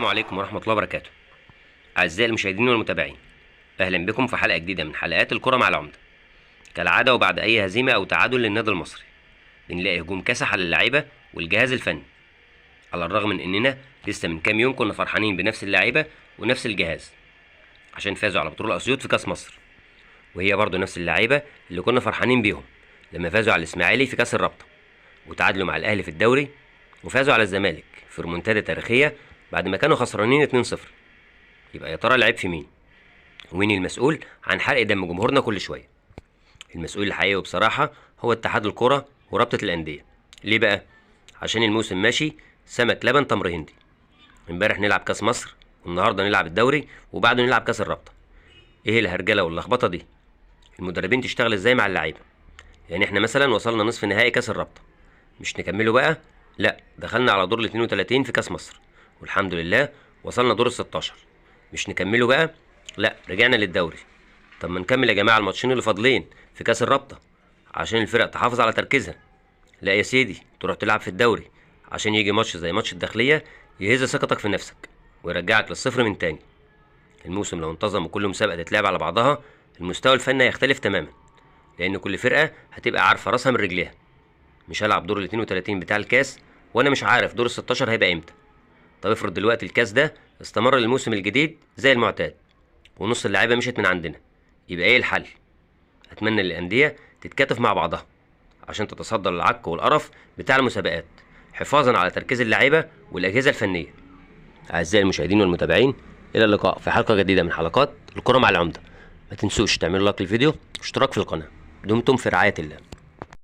السلام عليكم ورحمة الله وبركاته. أعزائي المشاهدين والمتابعين، أهلا بكم في حلقة جديدة من حلقات الكرة مع العمدة. كالعادة وبعد أي هزيمة أو تعادل للنادي المصري بنلاقي هجوم كاسح على اللعيبة والجهاز الفني، على الرغم من إننا لسه من كام يوم كنا فرحانين بنفس اللعيبة ونفس الجهاز عشان فازوا على بطولة أسيوط في كأس مصر، وهي برضه نفس اللعيبة اللي كنا فرحانين بيهم لما فازوا على الإسماعيلي في كأس الرابطة، وتعادلوا مع الأهلي في الدوري، وفازوا على الزمالك في ريمونتادا تاريخية بعد ما كانوا خسرانين 2-0. يبقى يا ترى العيب في مين؟ ومين المسؤول عن حرق دم جمهورنا كل شويه؟ المسؤول الحقيقي بصراحه هو اتحاد الكره ورابطه الانديه. ليه بقى؟ عشان الموسم ماشي سمك لبن تمر هندي. امبارح نلعب كاس مصر، والنهارده نلعب الدوري، وبعده نلعب كاس الرابطه. ايه الهرجله واللخبطه دي؟ المدربين تشتغل ازاي مع اللعيبه؟ يعني احنا مثلا وصلنا نصف نهائي كاس الرابطه، مش نكمله بقى؟ لا، دخلنا على دور ال 32 في كاس مصر، والحمد لله وصلنا دور ال 16. مش نكمله بقى؟ لا، رجعنا للدوري. طب ما نكمل يا جماعه الماتشين اللي فاضلين في كاس الرابطه عشان الفرق تحافظ على تركيزها. لا يا سيدي، تروح تلعب في الدوري عشان يجي ماتش زي ماتش الداخليه يهز ثقتك في نفسك ويرجعك للصفر من تاني. الموسم لو انتظم وكل مسابقه تتلعب على بعضها المستوى الفني هيختلف تماما، لان كل فرقه هتبقى عارفه راسها من رجليها. مش هلعب دور ال 32 بتاع الكاس وانا مش عارف دور ال 16 هيبقى امتى. طب افرض دلوقتي الكاس ده استمر للموسم الجديد زي المعتاد ونص اللعيبه مشيت من عندنا، يبقى ايه الحل؟ اتمنى الانديه تتكاتف مع بعضها عشان تتصدى للعك والقرف بتاع المسابقات، حفاظا على تركيز اللعيبه والاجهزه الفنيه. اعزائي المشاهدين والمتابعين، الى اللقاء في حلقه جديده من حلقات الكره مع العمده. ما تنسوش تعملوا لايك للفيديو واشتراك في القناه. دمتم في رعايه الله.